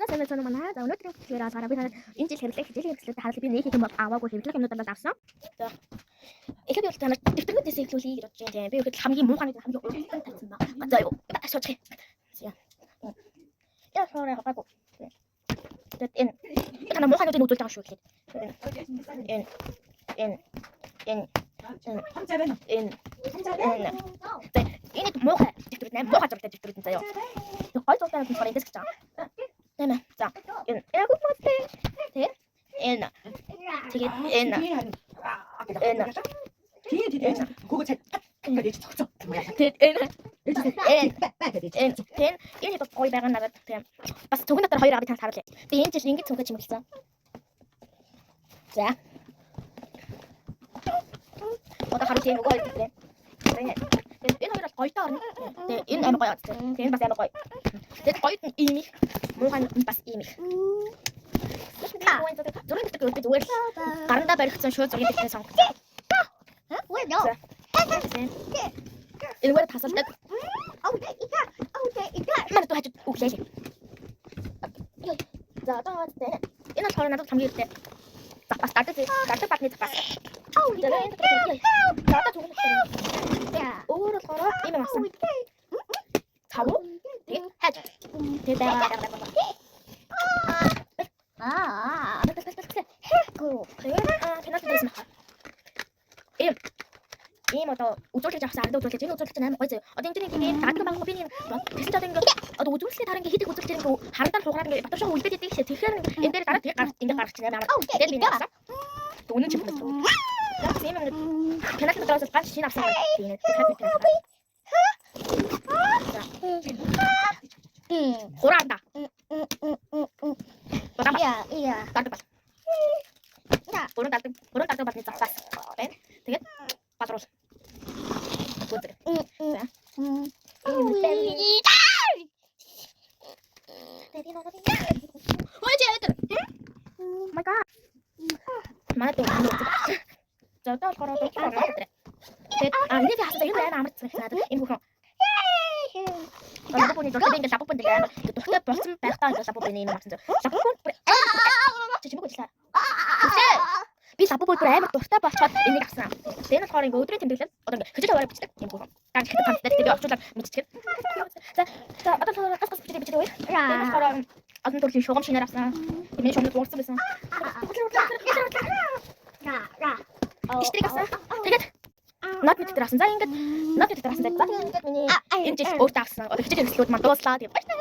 сайн байна манай. За өнөөдрийн videoгаар би танад энэ жил хэвлэлтэй хаалт би нэг их юм аваагүй хэвлэх юмнуудаа авсан. За эхлээд би танад дэвтэрнүүдээс эхлүүлье гэж бодож байна. Би ихэд хамгийн муухай хамгийн урдтай тавьсан ба. За юу. Асуучих. За. Я шоороо хаагүй. Тэгээд энэ танаа муухайнуудыг үзүүлж байгаа шүү гэхэд. Энэ энэ муухай дэвтэрүүд нэ муухай зурагтай дэвтэрүүд нь заяа. Тэг гой зурагтай юм болохоор эндээс гэж байгаа. Нэмэ. За. Энэ гүмтэй. Тэг. Энэ. Тэгээд энэ. Тэгээд гүг цаа. Тэгээд цогцоо. Тэгээд энэ. Энэ хэд гой байгаа надад тийм. Бас цүгэн дотор хоёр авыг танаас харуулъя. Би энэ чинь ингэж цүнхэж чимгэлсэн. За. Одоо харуулъя нөгөө хоёр тийм. Энэ хоёр бол гойтой орно. Тэгээ энэ амар гоё. Тэгээ энэ бас амар гоё. Тэгээд гойд нь ийм их, муухай нь бас ийм их. Зургийн дэвтэр би зүгээр гарандаа баригдсан шүү зургийн дэвтрээ сонгох. Үгүй яа. Энэ өөр тасалдаг. Манай тоо хажууд өглөө. За одоо энэ болохоор надад хамгийн ихтэй. За бас гадаг батны бас. Одоо зүгэн. Өөр болохоор ийм юм асан. Цав. Тэгээд хаж. Тэгээд ийм одоо үзүүлэлт авсан ардаа үзүүлэлт энэ үзүүлэлт амар гоё зөө. Одоо энэ тийм дадаг байгаа би нэг тэгсэн одоо ингээ одоо үзүүлэлт харин ингээ хийдэг үзүүлэлт ингээ харандаа хугараад ингээ батшаа үлдээд идэг шээ. Тэгэхээр энэ дээр дараа ингээ гаргачих нээр амар. Тэгээд би яасан. Дүүнэн чиг байна. Тийм юм канал дотроос ганц шинэ авсан байна. Хуранда. Яа. Дадаг бас. Яа, буруу дадаг басны цаас. Тэгээд патрол. Гүдэг. За. My God. Манай дүү. За одоо болохоор тэгээд нэг хасаа юм байна амар цэцэг надад энэ бүхэн. Лапоны дөрөв ингээ лапонд ингээ дөрөвтэй болсон байхдаа ингээ лапоны юм авсан. Лапонд чимээг хэлээ. Би лапонд бүр амар дуртай болчиход энийг авсан. Энэ болохоор ингээ өдрийн тэмдэглэл одоо ингээ хөжиж аваад бичдэг юм бүхэн. Ганц хэд хамттай тэгээ очуулаад мэдчихэв. За одоо болохоор гас бичдэг үе. Энэ болохоор олон төрлийн шугам шинээр авсан. Тэмээ шугамд дуурсан байсан. Истрик авсан. Тэгээд нот мэдтер авсан. За ингээд нот мэдтер авсан. За ингээд миний энэ жил өөртөө авсан. Одоо хичээл хэрэгслүүд маань дууслаа. Тэгээд баяртай.